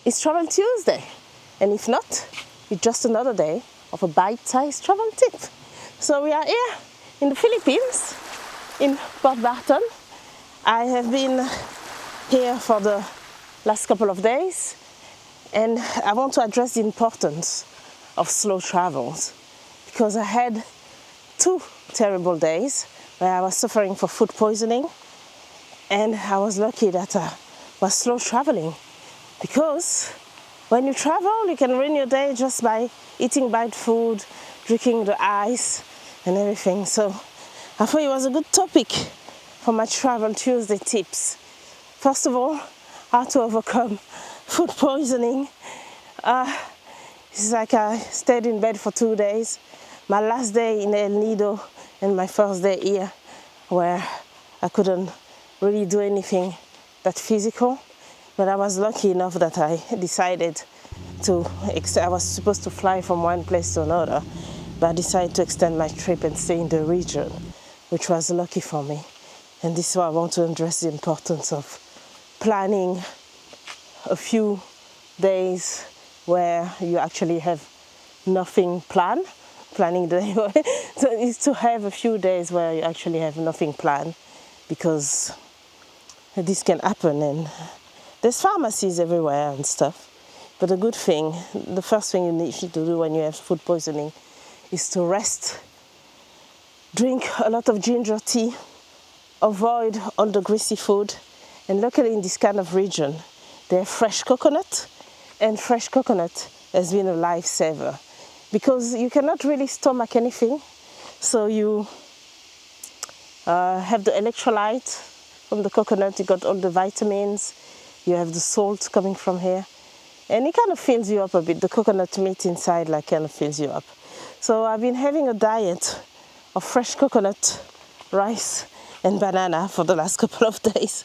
it's Travel Tuesday. And if not, it's just another day of a bite-sized travel tip. So we are here in the Philippines, in Port Barton. I have been here for the last couple of days, and I want to address the importance of slow travels, because I had 2 terrible days where I was suffering from food poisoning, and I was lucky that I was slow traveling, because when you travel, you can ruin your day just by eating bad food, drinking the ice and everything. So I thought it was a good topic for my Travel Tuesday tips. First of all, how to overcome food poisoning. It's like I stayed in bed for 2 days. My last day in El Nido and my first day here, where I couldn't really do anything that physical. But I was lucky enough that I decided I was supposed to fly from one place to another, but I decided to extend my trip and stay in the region, which was lucky for me. And this is why I want to address the importance of planning a few days where you actually have nothing planned. Planning the so is to have a few days where you actually have nothing planned, because this can happen, and there's pharmacies everywhere and stuff. But the first thing you need to do when you have food poisoning is to rest, drink a lot of ginger tea, avoid all the greasy food, and luckily in this kind of region, they have fresh coconut, and fresh coconut has been a lifesaver, because you cannot really stomach anything, so you have the electrolyte from the coconut, you got all the vitamins, you have the salt coming from here, and it kind of fills you up a bit. The coconut meat inside kind of fills you up. So I've been having a diet of fresh coconut, rice and banana for the last couple of days.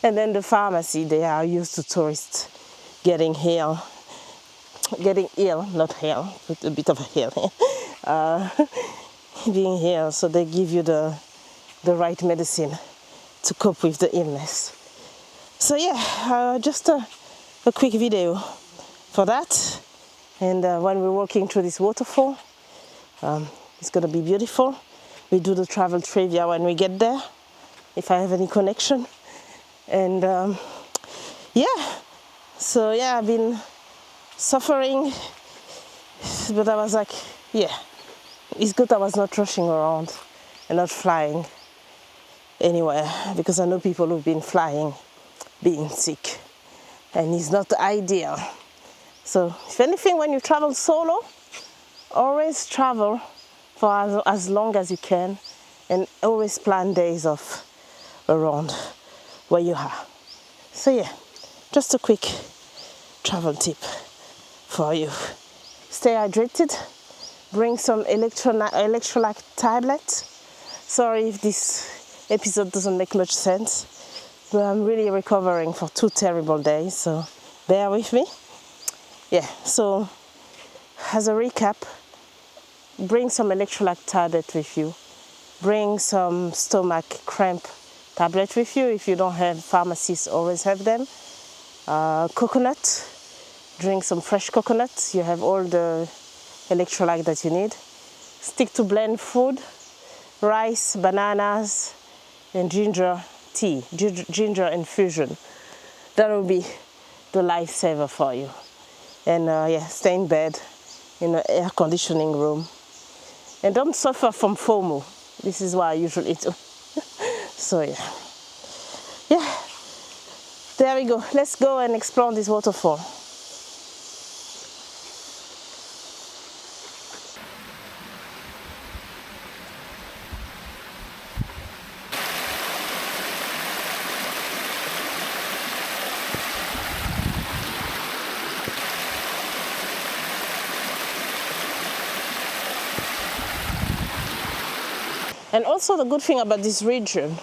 And then the pharmacy, they are used to tourists getting ill, not ill, but a bit of a ill, being ill, so they give you the right medicine to cope with the illness. So yeah, just a quick video for that. And when we're walking through this waterfall, it's going to be beautiful. We do the travel trivia when we get there, if I have any connection. And I've been suffering, but I was like, it's good I was not rushing around and not flying anywhere, because I know people who've been flying being sick, and it's not ideal. So if anything, when you travel solo, always travel for as long as you can, and always plan days off around where you are. So just a quick travel tip for you. Stay hydrated, bring some electrolyte tablets. Sorry if this episode doesn't make much sense, but I'm really recovering for 2 terrible days, so bear with me. So as a recap, bring some electrolyte tablet with you. Bring some stomach cramp tablet with you. If you don't have, pharmacists always have them. Coconut, drink some fresh coconut. You have all the electrolyte that you need. Stick to blend food, rice, bananas, and ginger tea, ginger infusion. That will be the lifesaver for you. And stay in bed in an air conditioning room. And don't suffer from FOMO. This is what I usually do. So there we go. Let's go and explore this waterfall. And also the good thing about this region,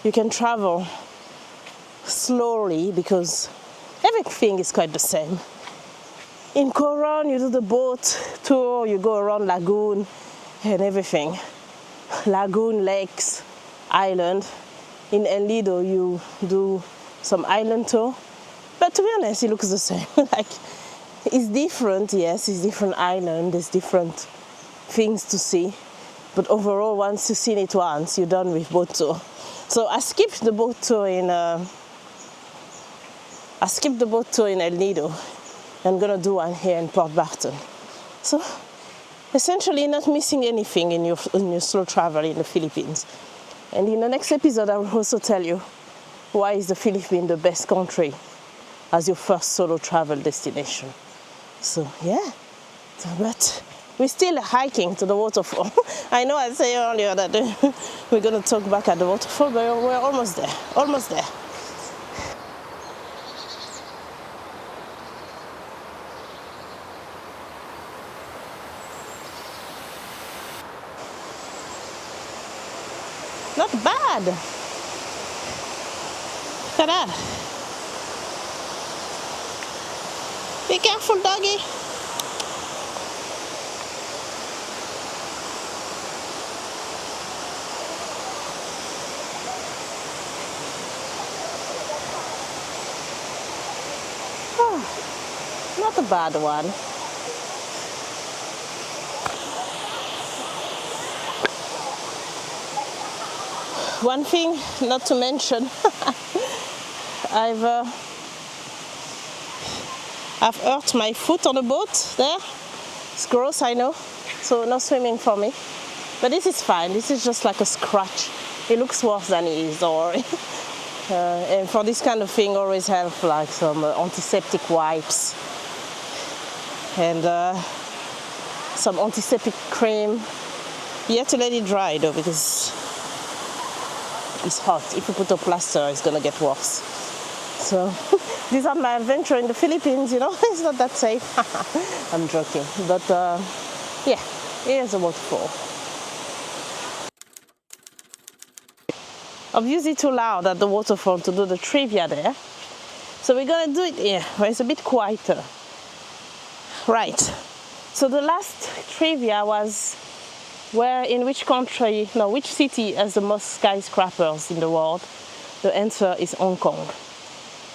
you can travel slowly because everything is quite the same. In Coron, you do the boat tour, you go around lagoon and everything. Lagoon, lakes, island. In El Nido, you do some island tour. But to be honest, it looks the same. Like, it's different, yes, it's different island, there's different things to see. But overall, once you've seen it once, you're done with boat tour. So I skipped the boat tour in El Nido. I'm gonna do one here in Port Barton. So essentially, not missing anything in your slow travel in the Philippines. And in the next episode, I will also tell you why is the Philippines the best country as your first solo travel destination. So yeah, but we're still hiking to the waterfall. I know I said earlier that we're gonna talk back at the waterfall, but we're almost there, almost there. Not bad. Look at that. Be careful, doggy. Not a bad one. One thing not to mention, I've hurt my foot on the boat there. It's gross, I know, so no swimming for me. But this is fine, this is just like a scratch. It looks worse than it is, or and for this kind of thing, always have like some antiseptic wipes and some antiseptic cream. You have to let it dry though, because it's hot. If you put a plaster, it's gonna get worse. So these are my adventure in the Philippines, you know. It's not that safe. I'm joking, but yeah, here's a waterfall. Obviously too loud at the waterfall to do the trivia there, so we're gonna do it here where it's a bit quieter. Right, so the last trivia was which city has the most skyscrapers in the world? The answer is Hong Kong.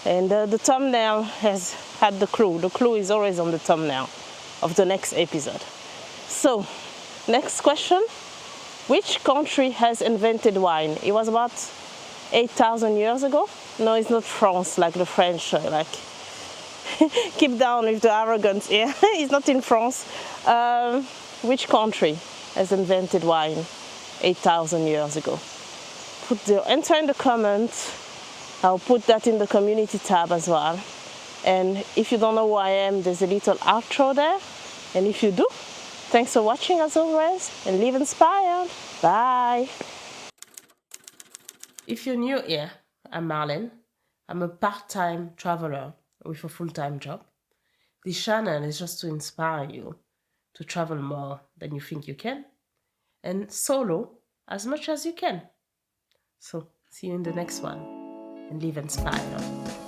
And the thumbnail has had the clue. The clue is always on the thumbnail of the next episode. So, next question. Which country has invented wine? It was about 8,000 years ago. No, it's not France, like the French, like keep down with the arrogance here. It's not in France. Which country has invented wine 8,000 years ago? Put the answer in the comments. I'll put that in the community tab as well. And if you don't know who I am, there's a little outro there. And if you do, thanks for watching as always, and live inspired. Bye. If you're new here, I'm Marlene. I'm a part-time traveler with a full-time job. This channel is just to inspire you to travel more than you think you can, and solo as much as you can. So, see you in the next one, and live inspired.